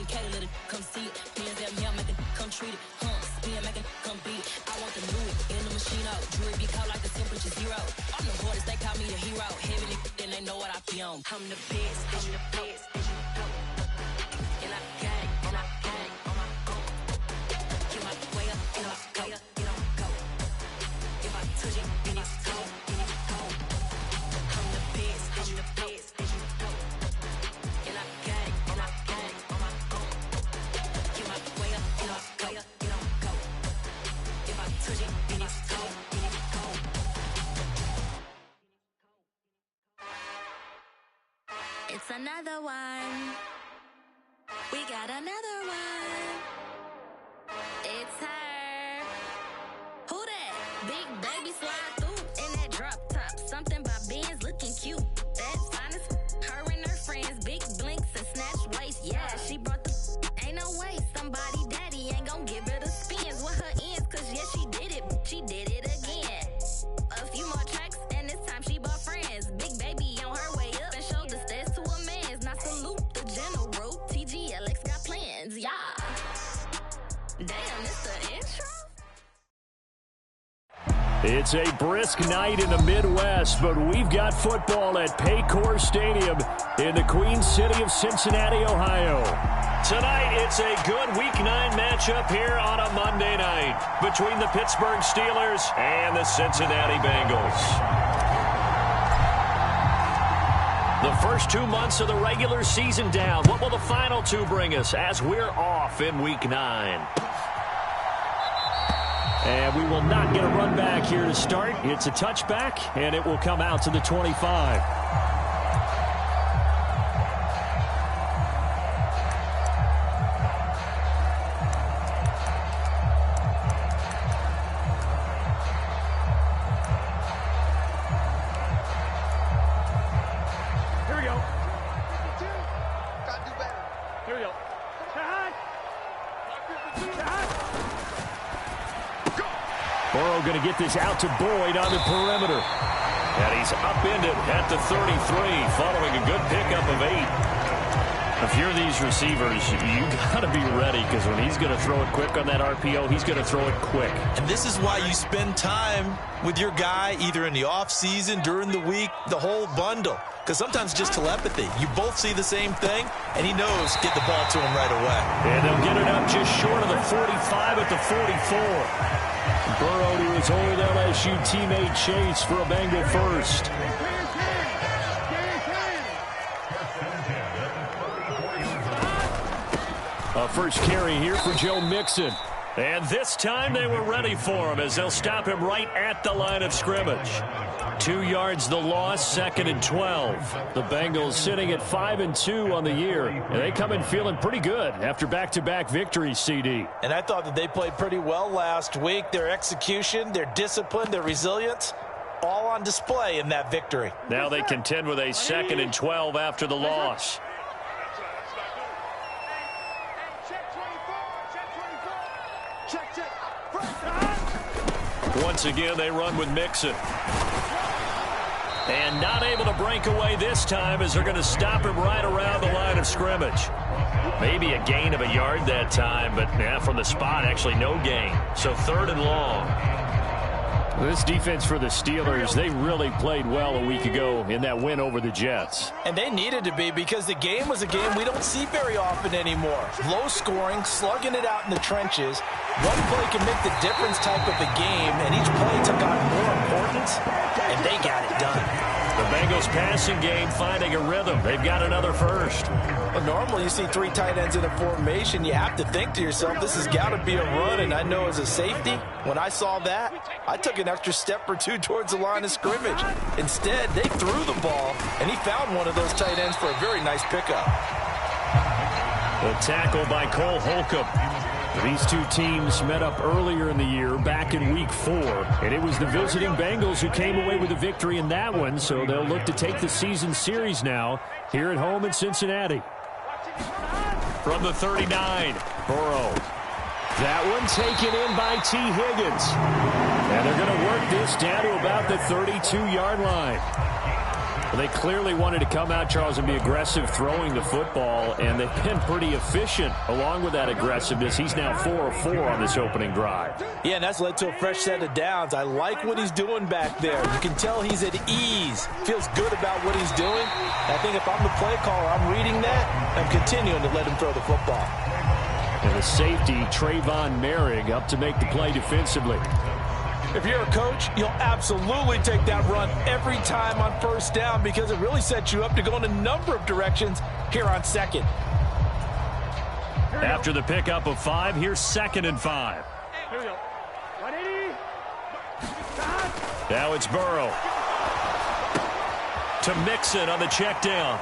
King K, let it come see it. Hands at me, make it come treat it. Spin, make it come beat it. I want the new in the machine out. Jewelry be caught like the temperature zero. I'm the hardest, they call me the hero. Heavy, then they know what I be on. I'm the best, I'm the best. And I got it, and I got it. On my go. Get my way up, get my way up, get on go. If I touch it, then it's cold, then it's cold. I'm the best, I'm the best. And I got it, and I got it. On my go. Get my way up, get my way up, get on go. If I touch it, then it's cold, then it's cold. It's another one. We got another one. It's her. Who that? Big baby slide through in that drop top. Something by Benz looking cute. That's honest. Her and her friends, big blinks and snatch waist. Yeah, she brought the. Ain't no way somebody daddy ain't gon' give her the spins with her ends. Cause yeah, she did it. She did it again. A few more tracks and this time she bought friends. Big baby on her way up and showed the stairs to a man's. Now salute the general. TGLX got plans, yeah. Damn, it's the intro. It's a brisk night in the Midwest, but we've got football at Paycor Stadium in the Queen City of Cincinnati, Ohio. Tonight, it's a good Week 9 matchup here on a Monday night between the Pittsburgh Steelers and the Cincinnati Bengals. The first 2 months of the regular season down. What will the final two bring us as we're off in Week 9? And we will not get a run back here to start. It's a touchback, and it will come out to the 25. Burrow going to get this out to Boyd on the perimeter. And he's upended at the 33 following a good pickup of 8. If you're these receivers, you got to be ready because when he's going to throw it quick on that RPO, he's going to throw it quick. And this is why you spend time with your guy either in the offseason, during the week, the whole bundle. Because sometimes just telepathy. You both see the same thing, and he knows get the ball to him right away. And they'll get it up just short of the 45 at the 44. Burrow to his old LSU teammate Chase for a Bengal first. A first carry here for Joe Mixon. And this time they were ready for him as they'll stop him right at the line of scrimmage. 2 yards the loss, 2nd and 12. The Bengals sitting at 5-2 on the year. And they come in feeling pretty good after back-to-back victories, CD. And I thought that they played pretty well last week. Their execution, their discipline, their resilience, all on display in that victory. Now they contend with a 2nd and 12 after the loss. Once again, they run with Mixon. And not able to break away this time as they're going to stop him right around the line of scrimmage. Maybe a gain of a yard that time, but from the spot, actually no gain. So 3rd and long. This defense for the Steelers, they really played well a week ago in that win over the Jets. And they needed to be because the game was a game we don't see very often anymore. Low scoring, slugging it out in the trenches. One play can make the difference type of a game, and each play took on more importance, and they got it done. The Bengals passing game finding a rhythm. They've got another first. Well, normally you see 3 tight ends in a formation. You have to think to yourself, this has got to be a run. And I know as a safety, when I saw that, I took an extra step or 2 towards the line of scrimmage. Instead, they threw the ball, and he found one of those tight ends for a very nice pickup. The tackle by Cole Holcomb. These two teams met up earlier in the year, back in Week 4, and it was the visiting Bengals who came away with a victory in that one, so they'll look to take the season series now here at home in Cincinnati. From the 39, Burrow. That one taken in by T. Higgins. And they're going to work this down to about the 32-yard line. They clearly wanted to come out, Charles, and be aggressive throwing the football, and they've been pretty efficient along with that aggressiveness. He's now 4 of 4 on this opening drive. Yeah, and that's led to a fresh set of downs. I like what he's doing back there. You can tell he's at ease. Feels good about what he's doing. I think if I'm the play caller, I'm reading that. I'm continuing to let him throw the football. And the safety, Trayvon Merrick, up to make the play defensively. If you're a coach, you'll absolutely take that run every time on first down because it really sets you up to go in a number of directions here on second. After the pickup of 5, here's 2nd and 5. Here we go. 180. Now it's Burrow. To Mixon on the check down.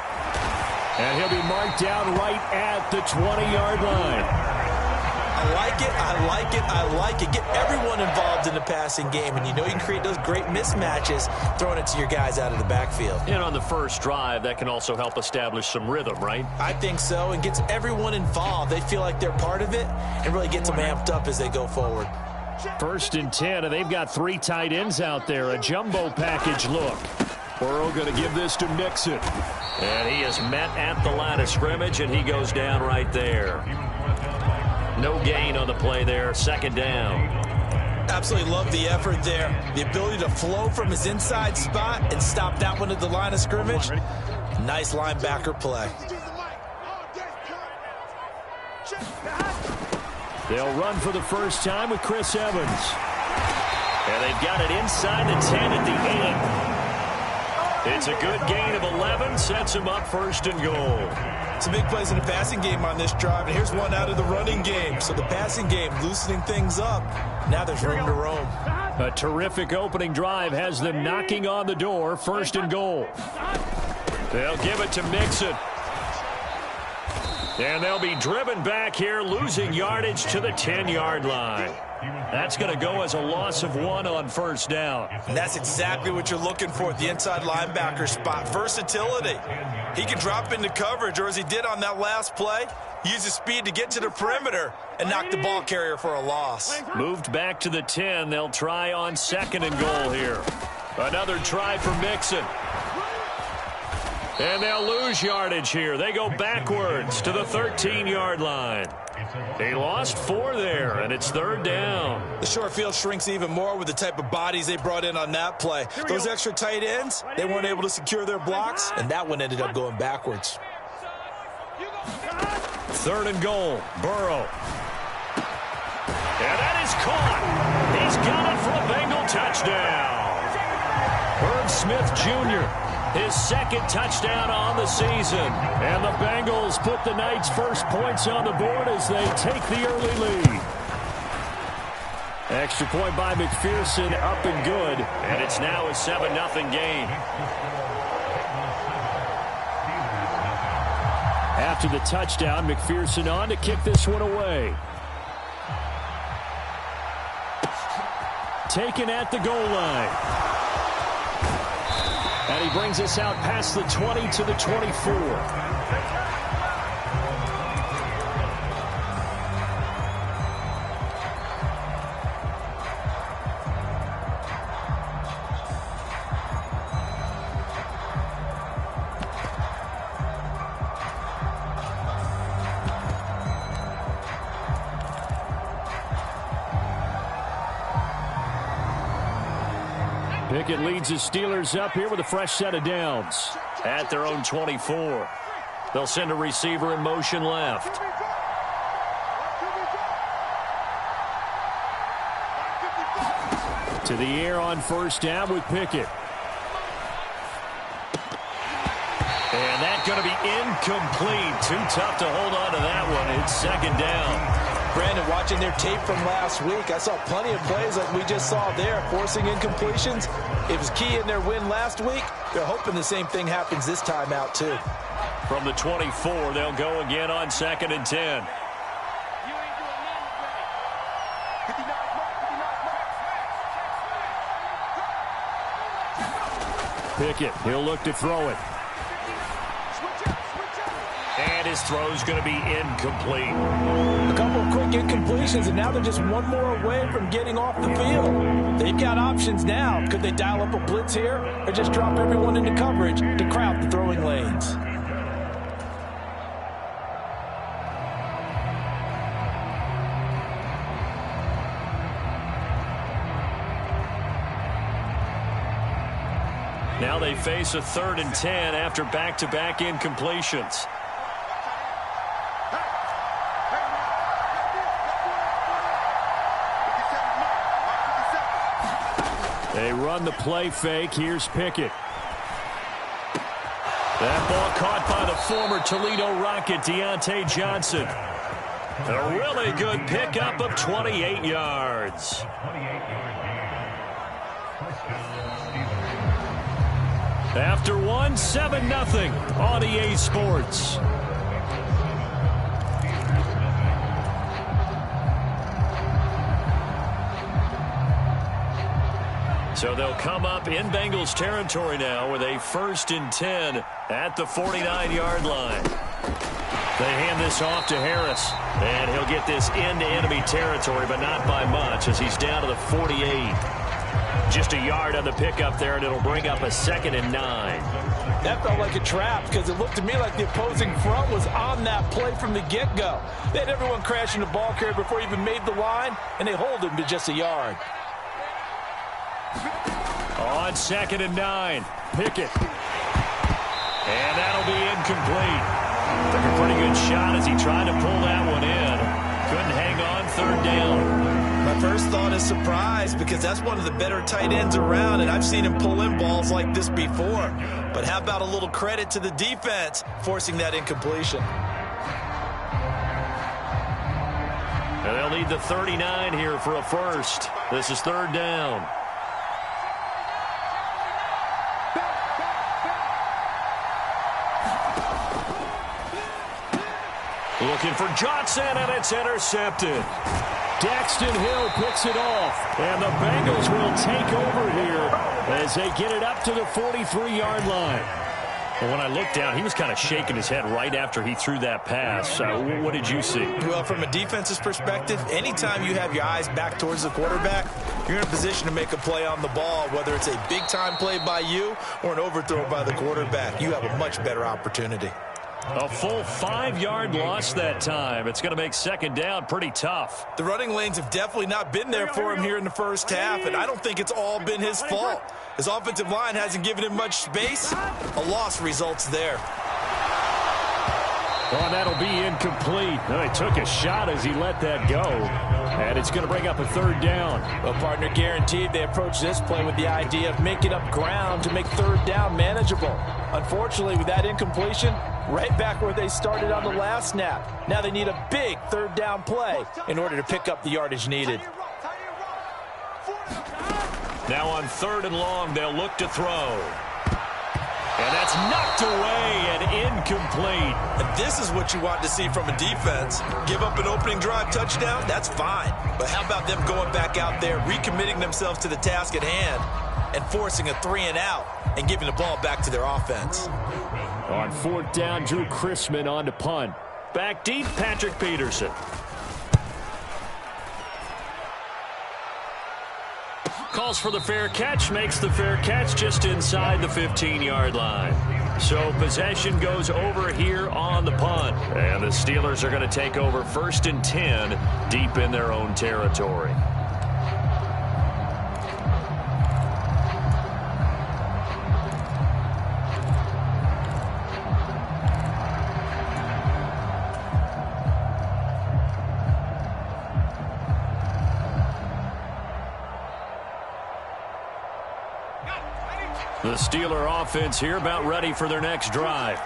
And he'll be marked down right at the 20-yard line. I like it, I like it, I like it. Get everyone involved in the passing game, and you know you can create those great mismatches throwing it to your guys out of the backfield. And on the first drive, that can also help establish some rhythm, right? I think so, and gets everyone involved. They feel like they're part of it and really gets them amped up as they go forward. 1st and 10, and they've got 3 tight ends out there. A jumbo package look. Burrow going to give this to Mixon. And he is met at the line of scrimmage, and he goes down right there. No gain on the play there. 2nd down. Absolutely love the effort there. The ability to flow from his inside spot and stop that one at the line of scrimmage. Nice linebacker play. They'll run for the first time with Chris Evans. And they've got it inside the 10 at the 8. It's a good gain of 11, sets him up 1st and goal. Some big plays in the passing game on this drive, and here's one out of the running game. So the passing game loosening things up. Now there's room to roam. A terrific opening drive has them knocking on the door, 1st and goal. They'll give it to Mixon. And they'll be driven back here, losing yardage to the 10-yard line. That's going to go as a loss of 1 on 1st down. And that's exactly what you're looking for at the inside linebacker spot. Versatility. He can drop into coverage, or as he did on that last play, use his speed to get to the perimeter and knock the ball carrier for a loss. Moved back to the 10. They'll try on 2nd and goal here. Another try for Mixon. And they'll lose yardage here. They go backwards to the 13-yard line. They lost 4 there, and it's 3rd down. The short field shrinks even more with the type of bodies they brought in on that play. Those extra tight ends, they weren't able to secure their blocks, and that one ended up going backwards. 3rd and goal, Burrow. And that is caught. He's got it for a Bengal touchdown. Herb Smith Jr., his 2nd touchdown on the season. And the Bengals put the Knights' first points on the board as they take the early lead. Extra point by McPherson, up and good. And it's now a 7-0 game. After the touchdown, McPherson on to kick this one away. Taken at the goal line. And he brings us out past the 20 to the 24. Pickett leads his Steelers up here with a fresh set of downs at their own 24. They'll send a receiver in motion left. To the air on 1st down with Pickett. And that's going to be incomplete. Too tough to hold on to that one. It's 2nd down. Brandon, watching their tape from last week, I saw plenty of plays like we just saw there, forcing incompletions. It was key in their win last week. They're hoping the same thing happens this time out, too. From the 24, they'll go again on 2nd and 10. Pickett, he'll look to throw it. And his This throw is going to be incomplete. A couple of quick incompletions, and now they're just one more away from getting off the field. They've got options now. Could they dial up a blitz here or just drop everyone into coverage to crowd the throwing lanes? Now they face a 3rd and 10 after back-to-back incompletions. They run the play fake. Here's Pickett. That ball caught by the former Toledo Rocket, Deontay Johnson. A really good pickup of 28 yards. After one, 7-0 on EA Sports. So they'll come up in Bengals territory now with a 1st and 10 at the 49-yard line. They hand this off to Harris, and he'll get this into enemy territory, but not by much as he's down to the 48. Just a yard on the pickup there, and it'll bring up a 2nd and 9. That felt like a trap because it looked to me like the opposing front was on that play from the get-go. They had everyone crashing the ball carrier before he even made the line, and they hold him to just a yard. On 2nd and 9, Pickett. And that'll be incomplete. Took a pretty good shot as he tried to pull that one in. Couldn't hang on 3rd down. My first thought is surprise because that's one of the better tight ends around, and I've seen him pull in balls like this before. But how about a little credit to the defense forcing that incompletion? And they'll need the 39 here for a first. This is 3rd down. Looking for Johnson, and it's intercepted. Daxton Hill picks it off, and the Bengals will take over here as they get it up to the 43-yard line. Well, when I looked down, he was kind of shaking his head right after he threw that pass. What did you see? Well, from a defense's perspective, anytime you have your eyes back towards the quarterback, you're in a position to make a play on the ball, whether it's a big-time play by you or an overthrow by the quarterback. You have a much better opportunity. A full 5-yard loss that time. It's going to make 2nd down pretty tough. The running lanes have definitely not been there for him here in the first half, and I don't think it's all been his fault. His offensive line hasn't given him much space. A loss results there. Oh, that'll be incomplete. No, he took a shot as he let that go. And it's going to bring up a 3rd down. Well, partner, guaranteed they approach this play with the idea of making up ground to make 3rd down manageable. Unfortunately, with that incompletion, right back where they started on the last snap. Now they need a big 3rd down play in order to pick up the yardage needed. Now on 3rd and long, they'll look to throw. And that's knocked away and incomplete. And this is what you want to see from a defense. Give up an opening drive touchdown, that's fine. But how about them going back out there, recommitting themselves to the task at hand, and forcing a 3-and-out and giving the ball back to their offense. On 4th down, Drew Chrisman on to punt. Back deep, Patrick Peterson. Calls for the fair catch, makes the fair catch just inside the 15-yard line. So possession goes over here on the punt. And the Steelers are going to take over 1st and 10 deep in their own territory. The Steeler offense here about ready for their next drive.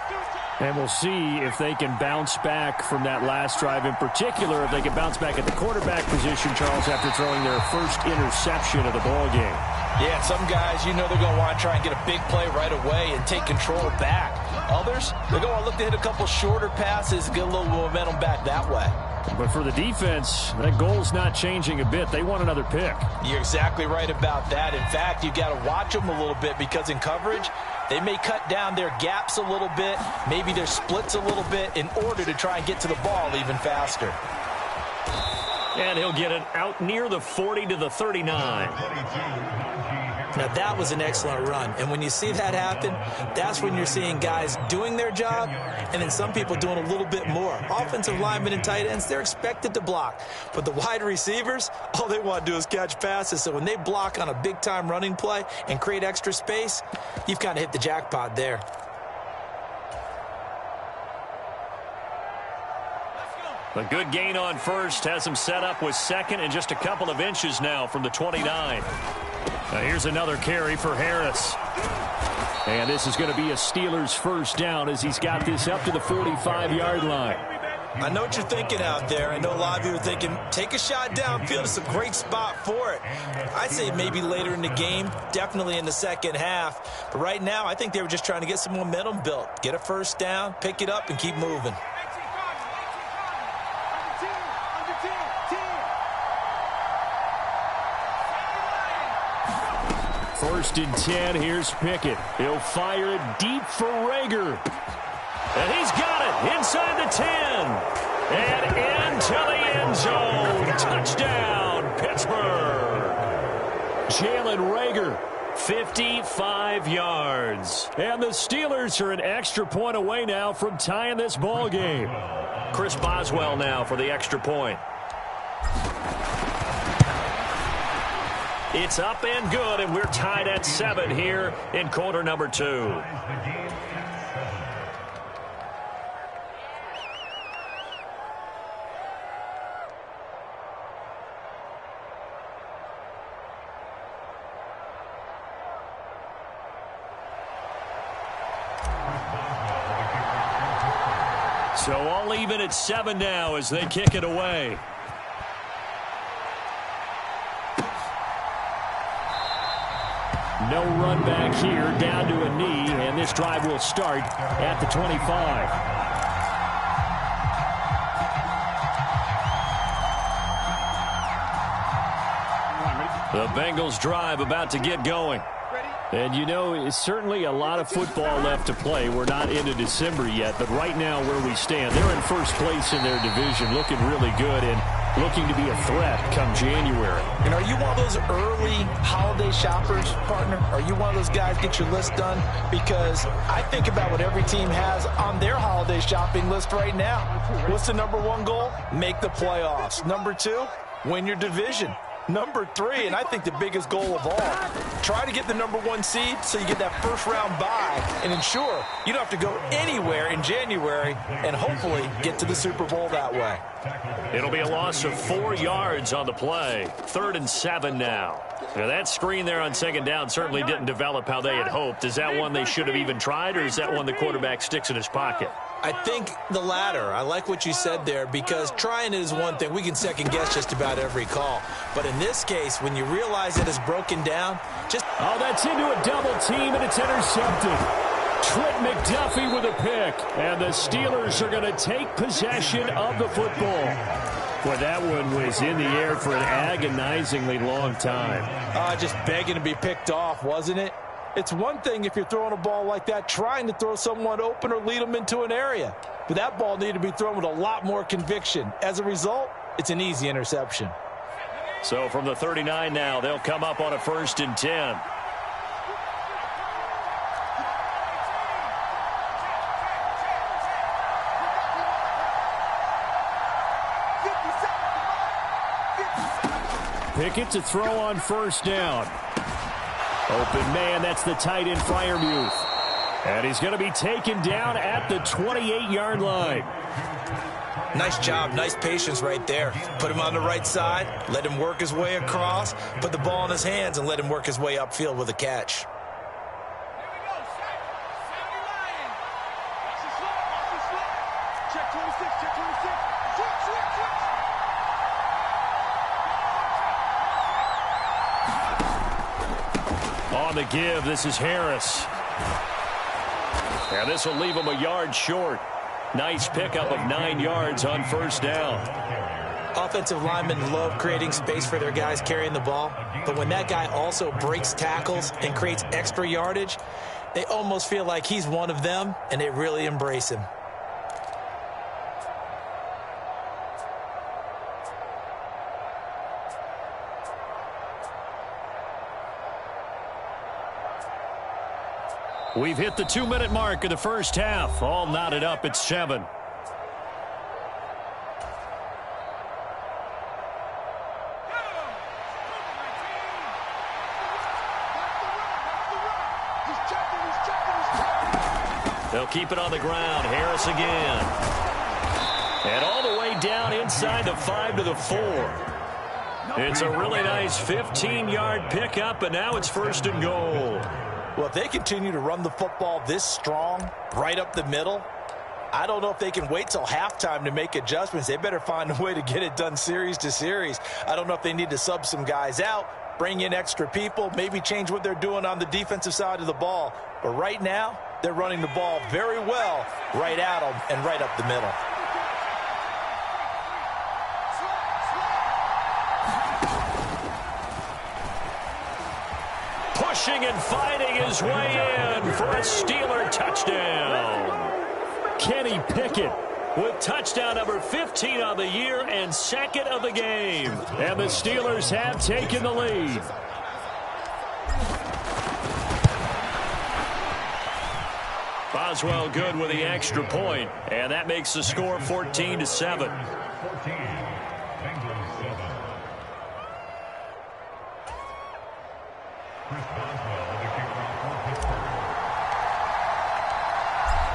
And we'll see if they can bounce back from that last drive. In particular, if they can bounce back at the quarterback position, Charles, after throwing their first interception of the ball game. Yeah, some guys, you know they're going to want to try and get a big play right away and take control back. Others, they're going to look to hit a couple shorter passes, get a little momentum back that way. But for the defense, that goal's not changing a bit. They want another pick. You're exactly right about that. In fact, you've got to watch them a little bit because in coverage, They may cut down their gaps a little bit, maybe their splits a little bit in order to try and get to the ball even faster. And he'll get it out near the 40 to the 39. Now, that was an excellent run. And when you see that happen, that's when you're seeing guys doing their job and then some people doing a little bit more. Offensive linemen and tight ends, they're expected to block. But the wide receivers, all they want to do is catch passes. So when they block on a big-time running play and create extra space, you've kind of hit the jackpot there. A good gain on first has him set up with second and just a couple of inches now from the 29. Now here's another carry for Harris. And this is going to be a Steelers first down as he's got this up to the 45-yard line. I know what you're thinking out there. I know a lot of you are thinking, take a shot downfield. It's a great spot for it. I'd say maybe later in the game, definitely in the second half. But right now, I think they were just trying to get some momentum built. Get a first down, pick it up, and keep moving. First and 10, here's Pickett. He'll fire it deep for Rager. And he's got it inside the 10. And into the end zone. Touchdown, Pittsburgh. Jalen Rager, 55 yards. And the Steelers are an extra point away now from tying this ball game. Chris Boswell now for the extra point. It's up and good, and we're tied at 7 here in quarter number 2. So all even at 7 now as they kick it away. No run back here, down to a knee, and this drive will start at the 25. The Bengals drive about to get going. And, you know, it's certainly a lot of football left to play. We're not into December yet, but right now where we stand, they're in first place in their division, looking really good and looking to be a threat come January. And are you one of those early holiday shoppers, partner? Are you one of those guys get your list done? Because I think about what every team has on their holiday shopping list right now. What's the number 1 goal? Make the playoffs. Number 2, win your division. Number 3, and I think the biggest goal of all, try to get the number 1 seed so you get that first round bye and ensure you don't have to go anywhere in January and hopefully get to the Super Bowl that way. It'll be a loss of 4 yards on the play. 3rd and 7 now. Now that screen there on second down certainly didn't develop how they had hoped. Is that one they should have even tried, or is that one the quarterback sticks in his pocket? I think the latter. I like what you said there, because trying it is one thing. We can second guess just about every call. But in this case, when you realize it is broken down, just... Oh, that's into a double team, and it's intercepted. Trent McDuffie with a pick. And the Steelers are going to take possession of the football. Boy, that one was in the air for an agonizingly long time. Just begging to be picked off, wasn't it? It's one thing if you're throwing a ball like that, trying to throw someone open or lead them into an area. But that ball needed to be thrown with a lot more conviction. As a result, it's an easy interception. So from the 39 now, they'll come up on a 1st and 10. Pickett to throw on first down. Open man, that's the tight end Freiermuth. And he's going to be taken down at the 28-yard line. Nice job, nice patience right there. Put him on the right side, let him work his way across, put the ball in his hands, and let him work his way upfield with a catch. On the give, this is Harris. And this will leave him a yard short. Nice pickup of 9 yards on first down. Offensive linemen love creating space for their guys carrying the ball. But when that guy also breaks tackles and creates extra yardage, They almost feel like he's one of them, and they really embrace him. We've hit the 2-minute mark of the first half. All knotted up at 7. They'll keep it on the ground. Harris again. And all the way down inside the 5 to the 4. It's a really nice 15-yard pickup, and now it's 1st and goal. Well, if they continue to run the football this strong, right up the middle, I don't know if they can wait till halftime to make adjustments. They better find a way to get it done series to series. I don't know if they need to sub some guys out, bring in extra people, maybe change what they're doing on the defensive side of the ball. But right now, they're running the ball very well right at them and right up the middle. Pushing and fighting his way in for a Steeler touchdown. Kenny Pickett with touchdown number 15 on the year and 2nd of the game. And the Steelers have taken the lead. Boswell good with the extra point, and that makes the score 14-7.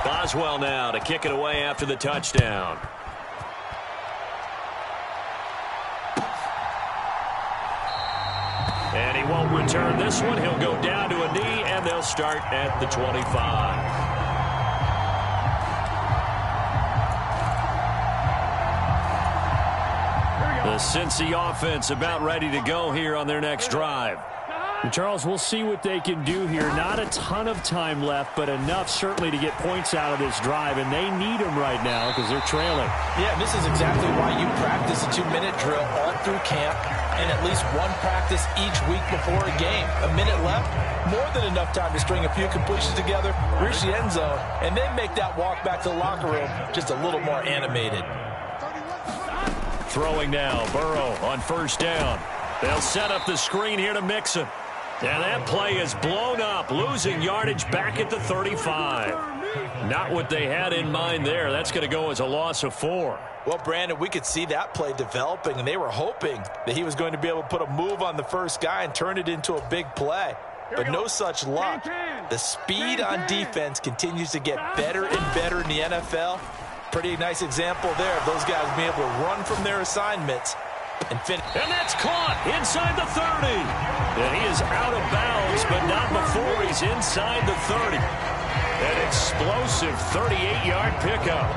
Boswell now to kick it away after the touchdown. And he won't return this one. He'll go down to a knee, and they'll start at the 25. The Cincy offense about ready to go here on their next drive. And Charles, we'll see what they can do here. Not a ton of time left, but enough certainly to get points out of this drive, and they need them right now because they're trailing. Yeah, and this is exactly why you practice a 2-minute drill all through camp and at least one practice each week before a game. A minute left, more than enough time to string a few completions together, reach the end zone, and then make that walk back to the locker room just a little more animated. Throwing now, Burrow on 1st down. They'll set up the screen here to Mixon. And that play is blown up, losing yardage back at the 35. Not what they had in mind there. That's going to go as a loss of 4. Well, Brandon, we could see that play developing, and they were hoping that he was going to be able to put a move on the first guy and turn it into a big play. But no such luck. The speed on defense continues to get better and better in the NFL. Pretty nice example there of those guys being able to run from their assignments and finish. And that's caught inside the 30. And he is out of bounds, but not before he's inside the 30. An explosive 38-yard pickup.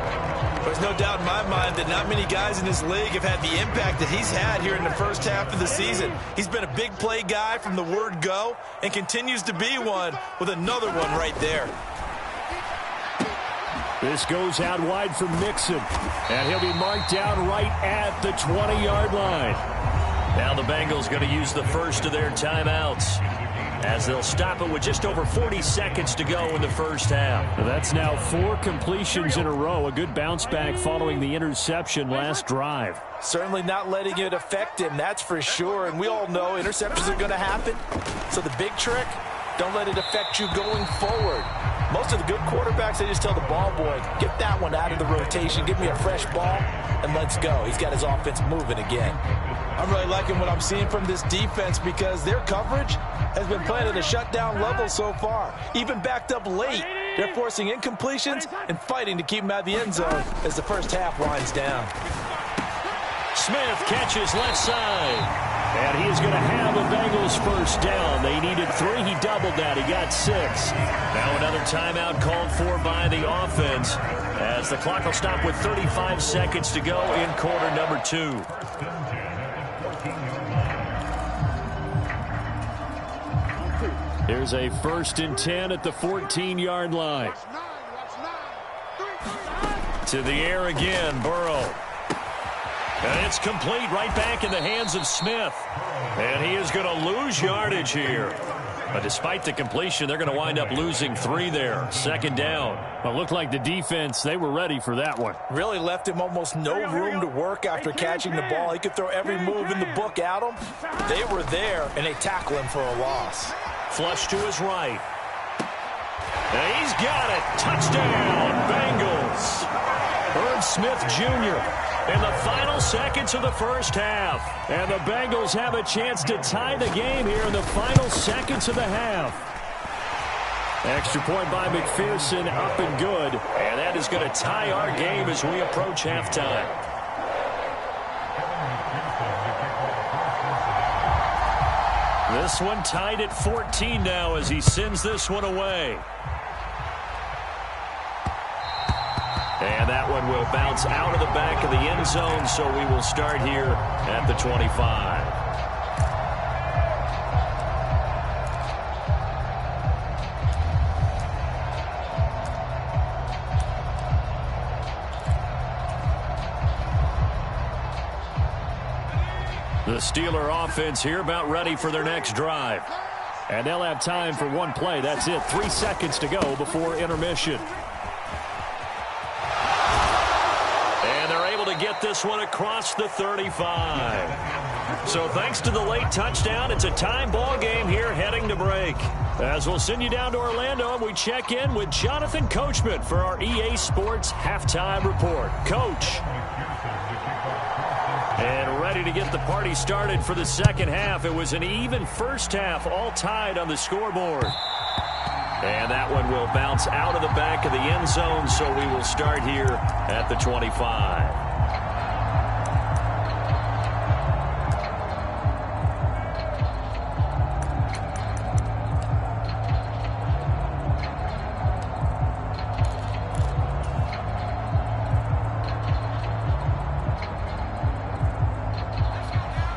There's no doubt in my mind that not many guys in this league have had the impact that he's had here in the first half of the season. He's been a big play guy from the word go and continues to be one with another one right there. This goes out wide for Mixon, and he'll be marked down right at the 20-yard line. Now the Bengals going to use the first of their timeouts as they'll stop it with just over 40 seconds to go in the first half. That's now 4 completions in a row. A good bounce back following the interception last drive. Certainly not letting it affect him, that's for sure. And we all know interceptions are going to happen. So the big trick, don't let it affect you going forward. Most of the good quarterbacks, they just tell the ball boy, get that one out of the rotation, give me a fresh ball, and let's go. He's got his offense moving again. I'm really liking what I'm seeing from this defense because their coverage has been playing at a shutdown level so far. Even backed up late, they're forcing incompletions and fighting to keep them out of the end zone as the first half winds down. Smith catches left side. And he is going to have a Bengals first down. They needed 3. He doubled that. He got 6. Now another timeout called for by the offense as the clock will stop with 35 seconds to go in quarter number 2. Here's a 1st and 10 at the 14-yard line. To the air again, Burrow. And it's complete right back in the hands of Smith. And he is going to lose yardage here. But despite the completion, they're going to wind up losing 3 there. Second down. Well, it looked like the defense, they were ready for that one. Really left him almost no room to work after catching the ball. He could throw every move in the book at him. They were there, and they tackle him for a loss. Flush to his right. And he's got it. Touchdown, Bengals. Herb Smith Jr. in the final seconds of the first half. And the Bengals have a chance to tie the game here in the final seconds of the half. Extra point by McPherson, up and good. And that is going to tie our game as we approach halftime. This one tied at 14 now as he sends this one away. And that one will bounce out of the back of the end zone, so we will start here at the 25. The Steeler offense here about ready for their next drive. And they'll have time for one play. That's it. 3 seconds to go before intermission. And they're able to get this one across the 35. So thanks to the late touchdown, it's a time ball game here heading to break. As we'll send you down to Orlando, and we check in with Jonathan Coachman for our EA Sports Halftime Report. Coach. And ready to get the party started for the second half. It was an even first half, all tied on the scoreboard. And that one will bounce out of the back of the end zone, so we will start here at the 25.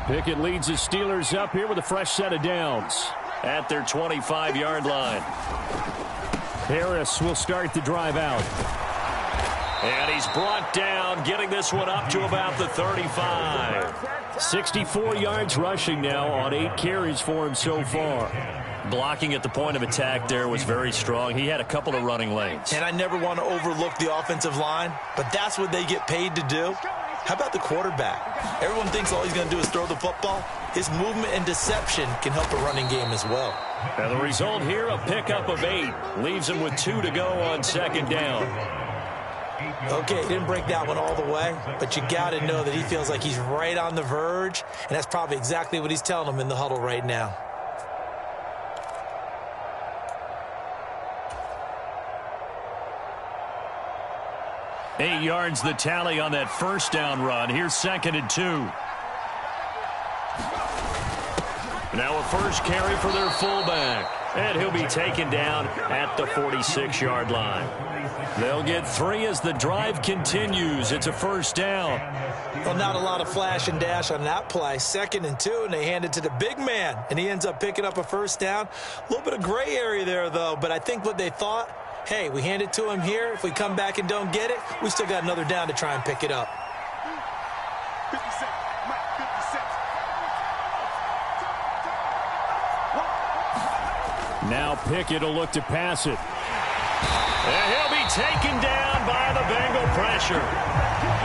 Pickett leads the Steelers up here with a fresh set of downs at their 25-yard line. Harris will start the drive out. And he's brought down, getting this one up to about the 35. 64 yards rushing now on 8 carries for him so far. Blocking at the point of attack there was very strong. He had a couple of running lanes. And I never want to overlook the offensive line, but that's what they get paid to do. How about the quarterback? Everyone thinks all he's going to do is throw the football. His movement and deception can help a running game as well. And the result here, a pickup of 8. Leaves him with 2 to go on second down. Okay, he didn't break that one all the way, but you got to know that he feels like he's right on the verge, and that's probably exactly what he's telling them in the huddle right now. Eight yards the tally on that first down run. Here's 2nd and 2. Now a first carry for their fullback. And he'll be taken down at the 46-yard line. They'll get 3 as the drive continues. It's a first down. Well, not a lot of flash and dash on that play. 2nd and 2, and they hand it to the big man. And he ends up picking up a first down. A little bit of gray area there, though. But I think what they thought, hey, we hand it to him here. If we come back and don't get it, we still got another down to try and pick it up. 56, Mike, 56. Now Pickett will look to pass it. And he'll be taken down by the Bengal pressure.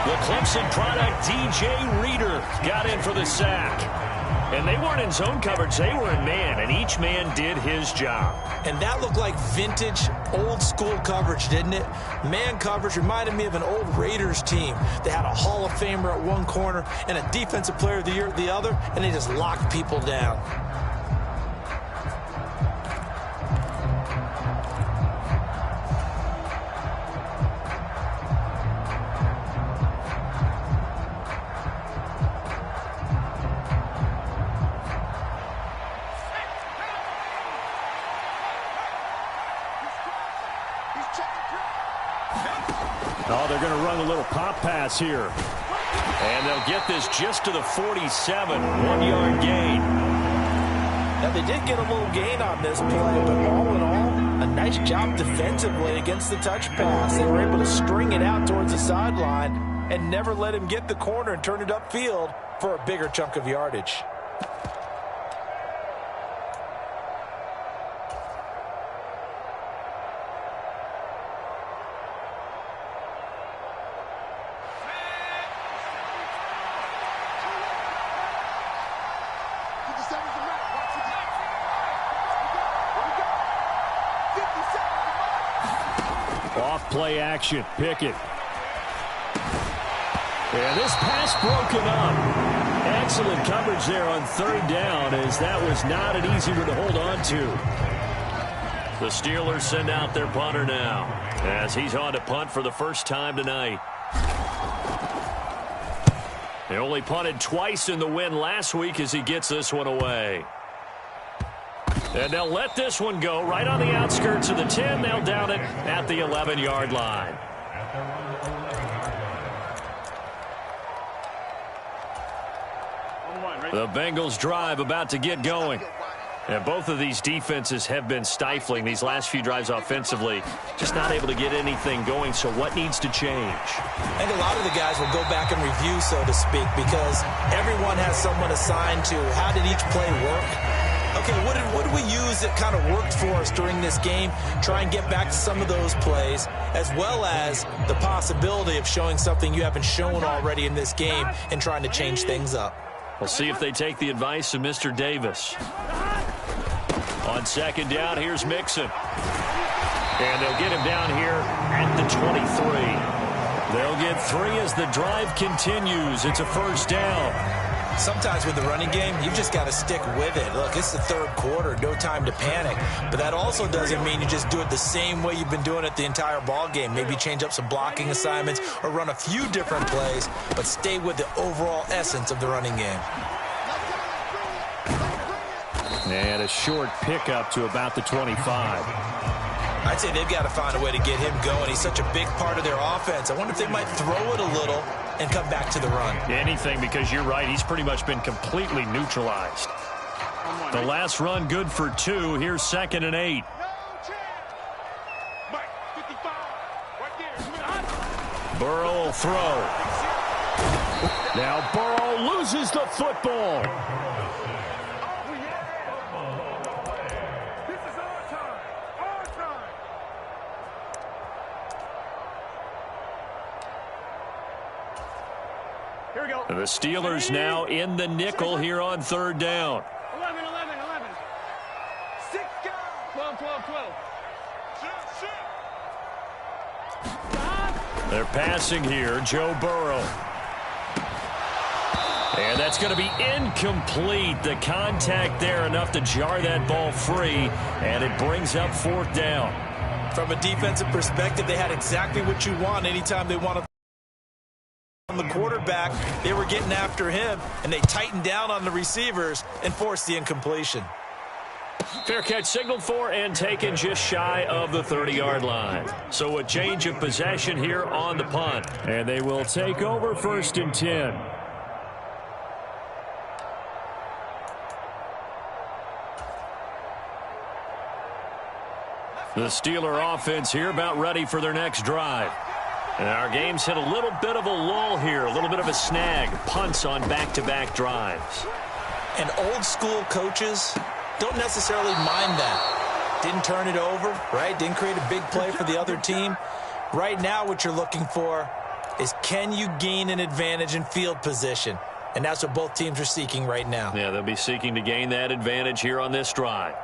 The Clemson product, DJ Reader, got in for the sack. And they weren't in zone coverage. They were in man, and each man did his job. And that looked like vintage, old-school coverage, didn't it? Man coverage reminded me of an old Raiders team. They had a Hall of Famer at one corner and a Defensive Player of the Year at the other, and they just locked people down. Oh, they're going to run a little pop pass here. And they'll get this just to the 47, 1-yard gain. Now, they did get a little gain on this play, but all in all, a nice job defensively against the touch pass. They were able to string it out towards the sideline and never let him get the corner and turn it upfield for a bigger chunk of yardage. play action. Pickett. And this pass broken up. Excellent coverage there on third down, as that was not an easy one to hold on to. The Steelers send out their punter now, as he's on to punt for the first time tonight. They only punted twice in the win last week as he gets this one away. And they'll let this one go right on the outskirts of the 10. They'll down it at the 11-yard line. The Bengals drive about to get going. And both of these defenses have been stifling these last few drives offensively. Just not able to get anything going. So what needs to change? I think a lot of the guys will go back and review, so to speak, because everyone has someone assigned to how did each play work. Okay, what did we use that kind of worked for us during this game? Try and get back to some of those plays, as well as the possibility of showing something you haven't shown already in this game and trying to change things up. We'll see if they take the advice of Mr. Davis. On second down, here's Mixon. And they'll get him down here at the 23. They'll get 3 as the drive continues. It's a first down. Sometimes with the running game, you've just got to stick with it. Look, it's the third quarter, no time to panic. But that also doesn't mean you just do it the same way you've been doing it the entire ball game. Maybe change up some blocking assignments or run a few different plays, but stay with the overall essence of the running game. And a short pickup to about the 25. I'd say they've got to find a way to get him going. He's such a big part of their offense. I wonder if they might throw it a little and come back to the run. Anything, because you're right. He's pretty much been completely neutralized. The last run good for 2. Here's 2nd and 8. Burrow will throw. Now Burrow loses the football. And the Steelers now in the nickel here on third down. 11. 6 guys. 12. They're passing here, Joe Burrow. And that's going to be incomplete. The contact there enough to jar that ball free, and it brings up 4th down. From a defensive perspective, they had exactly what you want anytime they want to. On the quarterback, they were getting after him, and they tightened down on the receivers and forced the incompletion. Fair catch signaled for and taken just shy of the 30-yard line. So a change of possession here on the punt. And they will take over 1st and 10. The Steeler offense here about ready for their next drive. And our game's hit a little bit of a lull here, a little bit of a snag. Punts on back-to-back drives. And old-school coaches don't necessarily mind that. Didn't turn it over, right? Didn't create a big play for the other team. Right now what you're looking for is, can you gain an advantage in field position? And that's what both teams are seeking right now. Yeah, they'll be seeking to gain that advantage here on this drive.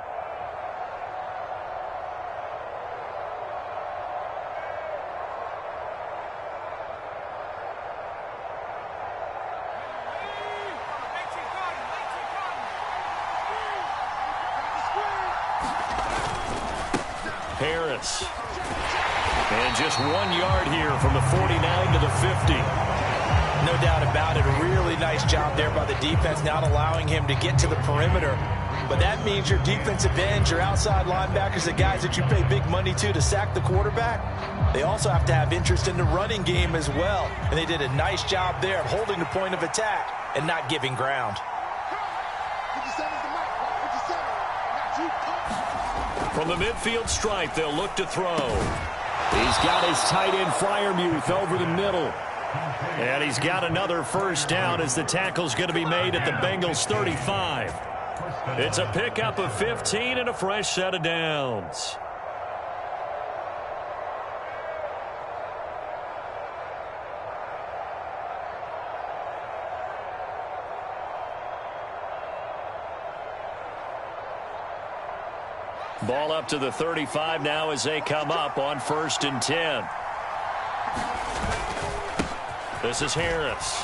Harris. And just 1 yard here from the 49 to the 50. No doubt about it. A really nice job there by the defense, not allowing him to get to the perimeter. But that means your defensive ends, your outside linebackers, the guys that you pay big money to sack the quarterback, they also have to have interest in the running game as well. And they did a nice job there of holding the point of attack and not giving ground. From the midfield stripe, they'll look to throw. He's got his tight end Freiermuth over the middle. And he's got another first down as the tackle's going to be made at the Bengals 35. It's a pickup of 15 and a fresh set of downs. Ball up to the 35 now as they come up on 1st and 10. This is Harris.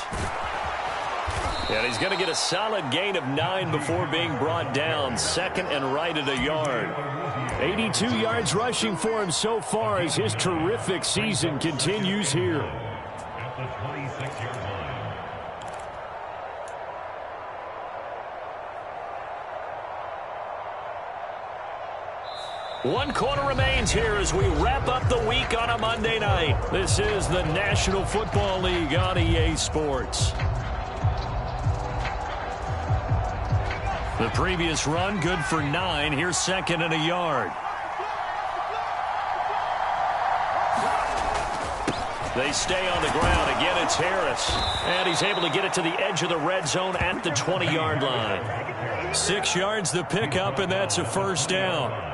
And he's going to get a solid gain of 9 before being brought down. 2nd and right at a yard. 82 yards rushing for him so far as his terrific season continues here. At the 26-yard line. One quarter remains here as we wrap up the week on a Monday night. This is the National Football League on EA Sports. The previous run good for 9. Here's 2nd and a yard. They stay on the ground. Again, it's Harris. And he's able to get it to the edge of the red zone at the 20-yard line. 6 yards the pickup, and that's a first down.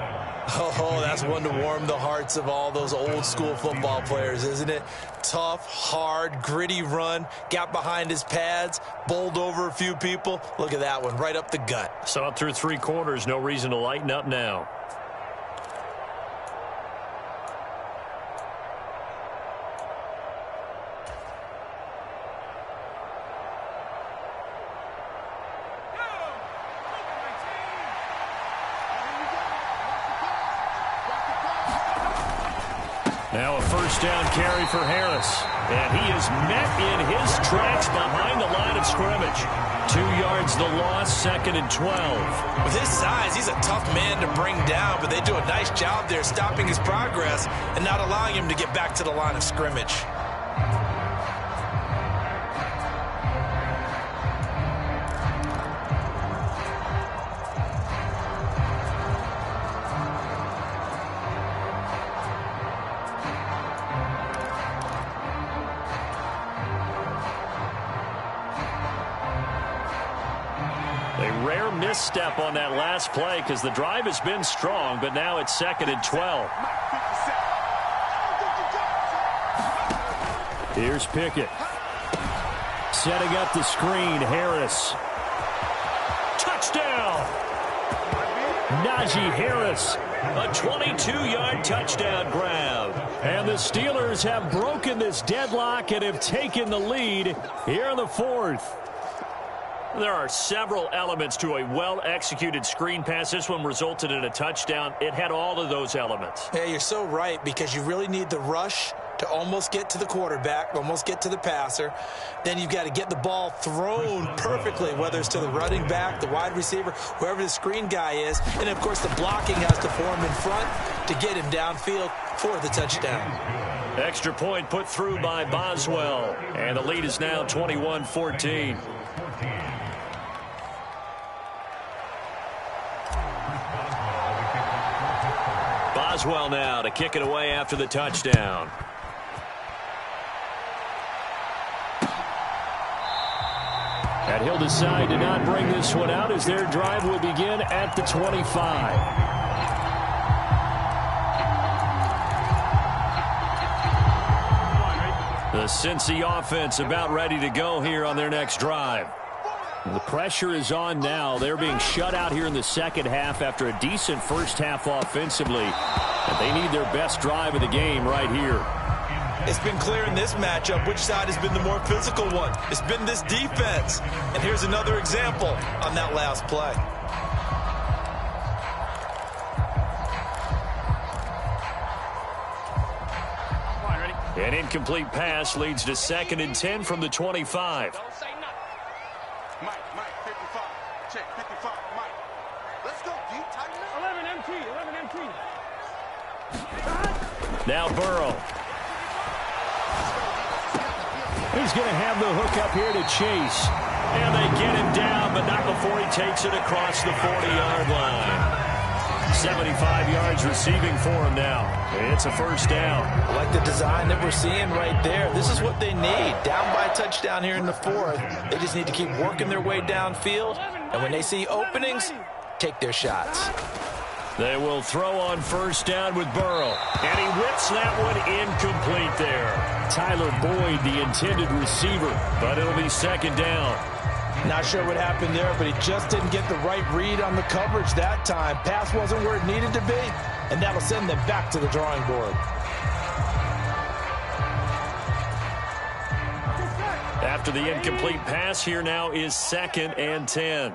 Oh, that's one to warm the hearts of all those old school football players, isn't it? Tough, hard, gritty run. Got behind his pads, bowled over a few people. Look at that one, right up the gut. Saw it through 3 quarters. No reason to lighten up now. Now a first down carry for Harris. And he is met in his tracks behind the line of scrimmage. 2 yards the loss, 2nd and 12. With his size, he's a tough man to bring down, but they do a nice job there stopping his progress and not allowing him to get back to the line of scrimmage. Misstep on that last play because the drive has been strong, but now it's 2nd and 12. Here's Pickett. Setting up the screen, Harris. Touchdown! Najee Harris, a 22-yard touchdown grab. And the Steelers have broken this deadlock and have taken the lead here in the 4th. There are several elements to a well-executed screen pass. This one resulted in a touchdown. It had all of those elements. Yeah, you're so right, because you really need the rush to almost get to the quarterback, almost get to the passer. Then you've got to get the ball thrown perfectly, whether it's to the running back, the wide receiver, whoever the screen guy is. And, of course, the blocking has to form in front to get him downfield for the touchdown. Extra point put through by Boswell. And the lead is now 21-14. Boswell now to kick it away after the touchdown. And he'll decide to not bring this one out as their drive will begin at the 25. The Cincy offense about ready to go here on their next drive. The pressure is on now. They're being shut out here in the second half after a decent first half offensively. And they need their best drive of the game right here. It's been clear in this matchup which side has been the more physical one. It's been this defense. And here's another example on that last play. An incomplete pass leads to 2nd and 10 from the 25. Don't say nothing. Mike, 55. Check, 55, Mike. Let's go, deep, tighten up. 11 MT. Now Burrow. He's going to have the hook up here to Chase. And they get him down, but not before he takes it across the 40-yard line. 75 yards receiving for him now. It's a first down. I like the design that we're seeing right there. This is what they need. Down by a touchdown here in the 4th. They just need to keep working their way downfield. And when they see openings, take their shots. They will throw on first down with Burrow. And he whips that one incomplete there. Tyler Boyd, the intended receiver. But it'll be 2nd down. Not sure what happened there, but he just didn't get the right read on the coverage that time. Pass wasn't where it needed to be, and that'll send them back to the drawing board. After the incomplete pass, here now is 2nd and 10.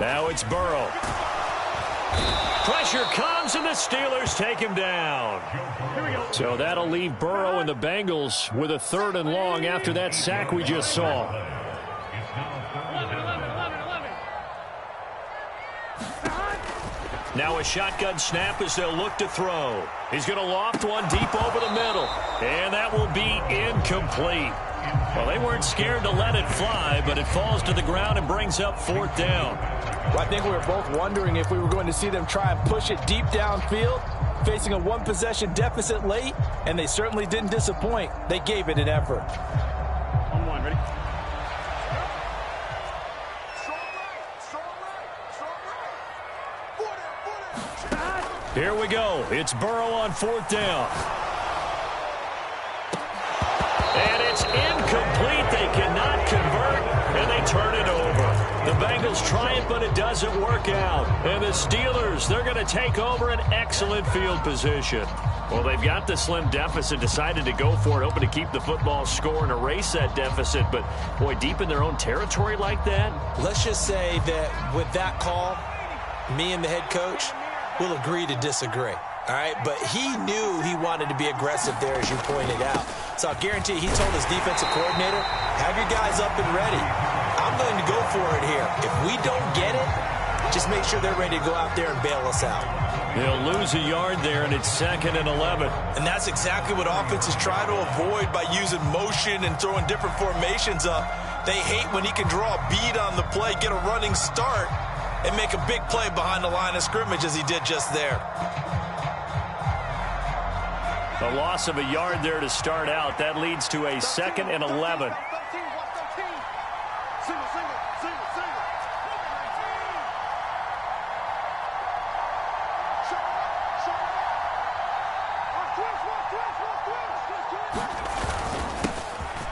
Now it's Burrow. Pressure comes, and the Steelers take him down. So that'll leave Burrow and the Bengals with a 3rd and long after that sack we just saw. Now a shotgun snap as they'll look to throw. He's going to loft one deep over the middle. And that will be incomplete. Well, they weren't scared to let it fly, but it falls to the ground and brings up 4th down. Well, I think we were both wondering if we were going to see them try and push it deep downfield, facing a 1-possession deficit late, and they certainly didn't disappoint. They gave it an effort. On one, ready? Here we go. It's Burrow on 4th down. And it's incomplete. They cannot convert, and they turn it over. The Bengals try it, but it doesn't work out. And the Steelers, they're going to take over an excellent field position. Well, they've got the slim deficit, decided to go for it, hoping to keep the football score and erase that deficit. But, boy, deep in their own territory like that. Let's just say that with that call, me and the head coach will agree to disagree. All right, but he knew he wanted to be aggressive there, as you pointed out. So I'll guarantee he told his defensive coordinator, have your guys up and ready. I'm going to go for it here. If we don't get it, just make sure they're ready to go out there and bail us out. They'll lose a yard there, and it's 2nd and 11. And that's exactly what offenses try to avoid by using motion and throwing different formations up. They hate when he can draw a bead on the play, get a running start, and make a big play behind the line of scrimmage as he did just there. A loss of a yard there to start out. That leads to a 2nd and 11.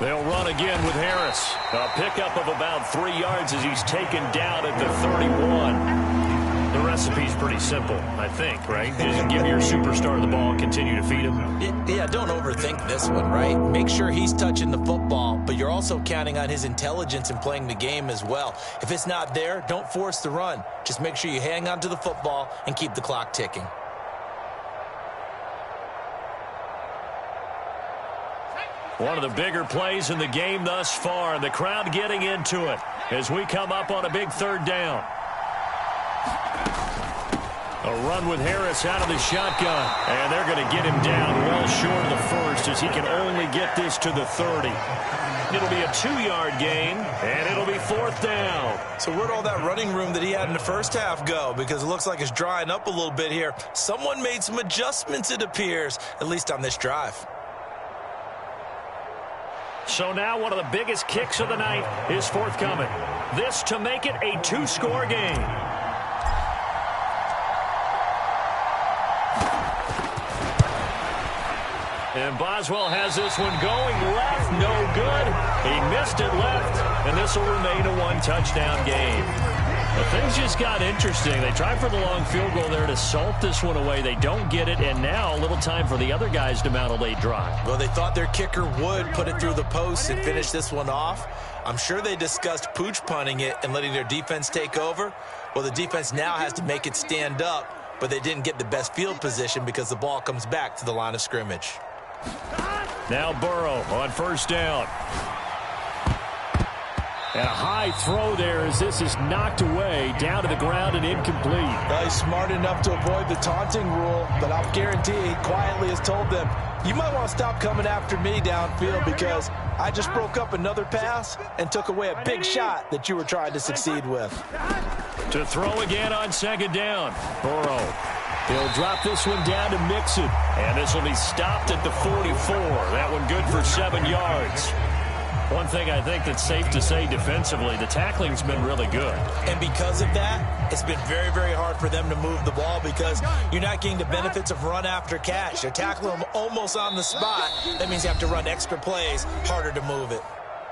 They'll run again with Harris. A pickup of about 3 yards as he's taken down at the 31. The recipe's pretty simple, I think, right? Just give your superstar the ball and continue to feed him. Yeah, don't overthink this one, right? Make sure he's touching the football, but you're also counting on his intelligence in playing the game as well. If it's not there, don't force the run. Just make sure you hang on to the football and keep the clock ticking. One of the bigger plays in the game thus far, and the crowd getting into it as we come up on a big 3rd down. A run with Harris out of the shotgun, and they're going to get him down well short of the 1st as he can only get this to the 30. It'll be a 2-yard gain, and it'll be 4th down. So where'd all that running room that he had in the first half go? Because it looks like it's drying up a little bit here. Someone made some adjustments, it appears, at least on this drive. So now one of the biggest kicks of the night is forthcoming. This to make it a 2-score game. And Boswell has this one going left, no good. He missed it left, and this will remain a 1-touchdown game. But things just got interesting. They tried for the long field goal there to salt this one away. They don't get it, and now a little time for the other guys to mount a late drive. Well, they thought their kicker would put it through the post and finish this one off. I'm sure they discussed pooch punting it and letting their defense take over. Well, the defense now has to make it stand up, but they didn't get the best field position because the ball comes back to the line of scrimmage. Now Burrow on 1st down. And a high throw there as this is knocked away down to the ground and incomplete. Well, he's smart enough to avoid the taunting rule, but I'll guarantee he quietly has told them, you might want to stop coming after me downfield because I just broke up another pass and took away a big shot that you were trying to succeed with. To throw again on 2nd down. Burrow. He'll drop this one down to Mixon. And this will be stopped at the 44. That one good for 7 yards. One thing I think that's safe to say defensively, the tackling's been really good. And because of that, it's been very, very hard for them to move the ball because you're not getting the benefits of run after catch. You're tackling them almost on the spot. That means you have to run extra plays, harder to move it.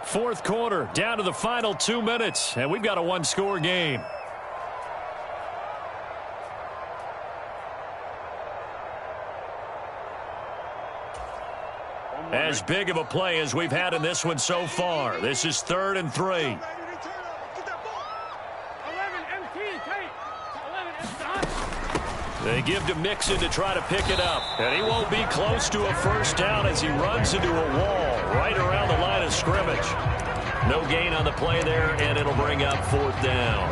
Fourth quarter, down to the final 2 minutes, and we've got a one-score game. As big of a play as we've had in this one so far. This is 3rd and 3. They give to Mixon to try to pick it up. And he won't be close to a first down as he runs into a wall right around the line of scrimmage. No gain on the play there, and it'll bring up 4th down.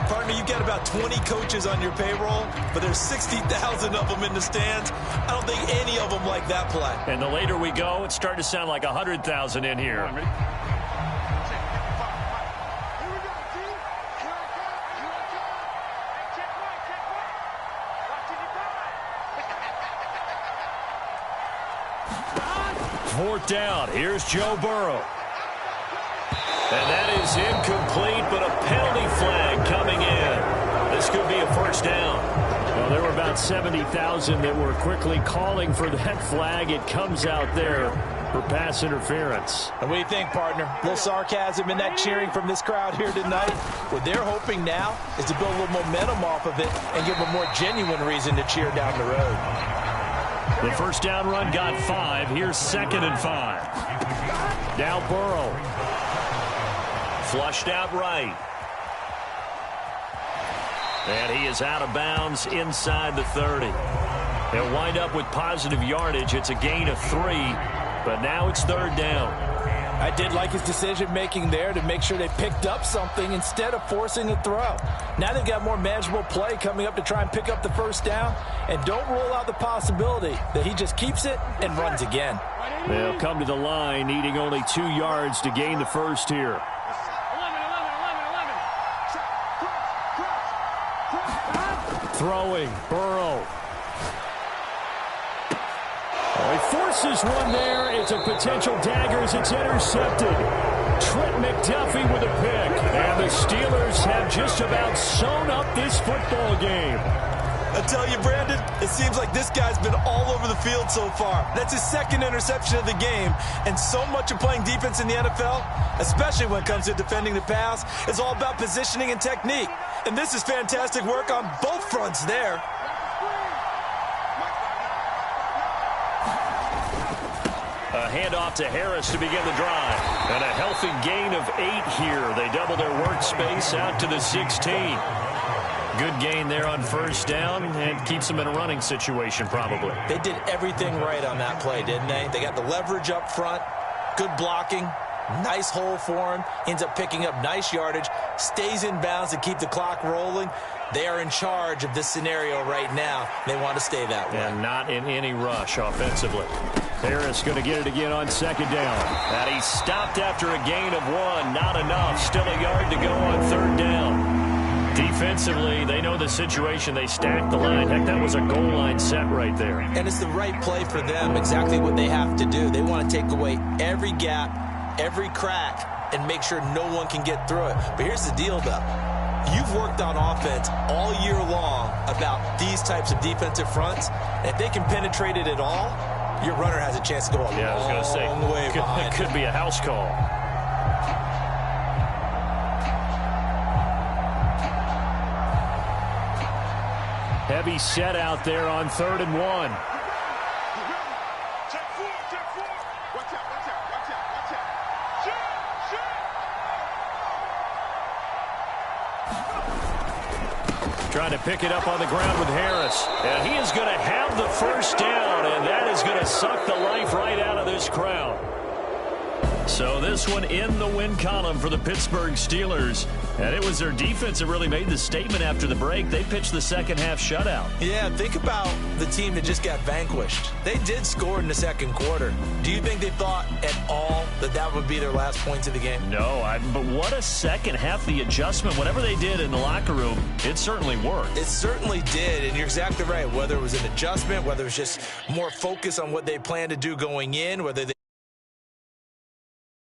Partner, you've got about 20 coaches on your payroll, but there's 60,000 of them in the stands. I don't think any of them like that play. And the later we go, it's starting to sound like 100,000 in here. Fourth down. Here's Joe Burrow. And that is incomplete, but a penalty flag coming in. This could be a first down. Well, there were about 70,000 that were quickly calling for that flag. It comes out there for pass interference. And what do you think, partner? A little sarcasm in that cheering from this crowd here tonight. What they're hoping now is to build a little momentum off of it and give them a more genuine reason to cheer down the road. The first down run got 5. Here's 2nd and 5. Now Burrow. Flushed out right. And he is out of bounds inside the 30. They'll wind up with positive yardage. It's a gain of 3, but now it's 3rd down. I did like his decision-making there to make sure they picked up something instead of forcing a throw. Now they've got more manageable play coming up to try and pick up the first down, and don't rule out the possibility that he just keeps it and runs again. They'll come to the line needing only 2 yards to gain the first here. Throwing, Burrow. He forces one there. It's a potential dagger as it's intercepted. Trent McDuffie with a pick. And the Steelers have just about sewn up this football game. I tell you, Brandon, it seems like this guy's been all over the field so far. That's his 2nd interception of the game. And so much of playing defense in the NFL, especially when it comes to defending the pass, is all about positioning and technique. And this is fantastic work on both fronts there. A handoff to Harris to begin the drive. And a healthy gain of 8 here. They double their workspace out to the 16. Good gain there on first down and keeps them in a running situation probably. They did everything right on that play, didn't they? They got the leverage up front, good blocking, nice hole for him, ends up picking up nice yardage, stays in bounds to keep the clock rolling. They are in charge of this scenario right now. They want to stay that way. And not in any rush offensively. Harris going to get it again on 2nd down. And he stopped after a gain of 1. Not enough. Still a yard to go on 3rd down. Defensively, they know the situation. They stacked the line. Heck, that was a goal line set right there. And it's the right play for them, exactly what they have to do. They want to take away every gap, every crack, and make sure no one can get through it. But here's the deal, though. You've worked on offense all year long about these types of defensive fronts. If they can penetrate it at all, your runner has a chance to go a long way behind. It could be a house call. Heavy set out there on 3rd and 1. Check 4, check 4. Watch out, watch out, watch out, watch out. Shoot, shoot. Trying to pick it up on the ground with Harris. And he is going to have the first down, and that is going to suck the life right out of this crowd. So this one in the win column for the Pittsburgh Steelers. And it was their defense that really made the statement after the break. They pitched the second half shutout. Yeah, think about the team that just got vanquished. They did score in the 2nd quarter. Do you think they thought at all that that would be their last points of the game? No, but what a second half. The adjustment, whatever they did in the locker room, it certainly worked. It certainly did, and you're exactly right. Whether it was an adjustment, whether it was just more focus on what they planned to do going in, whether they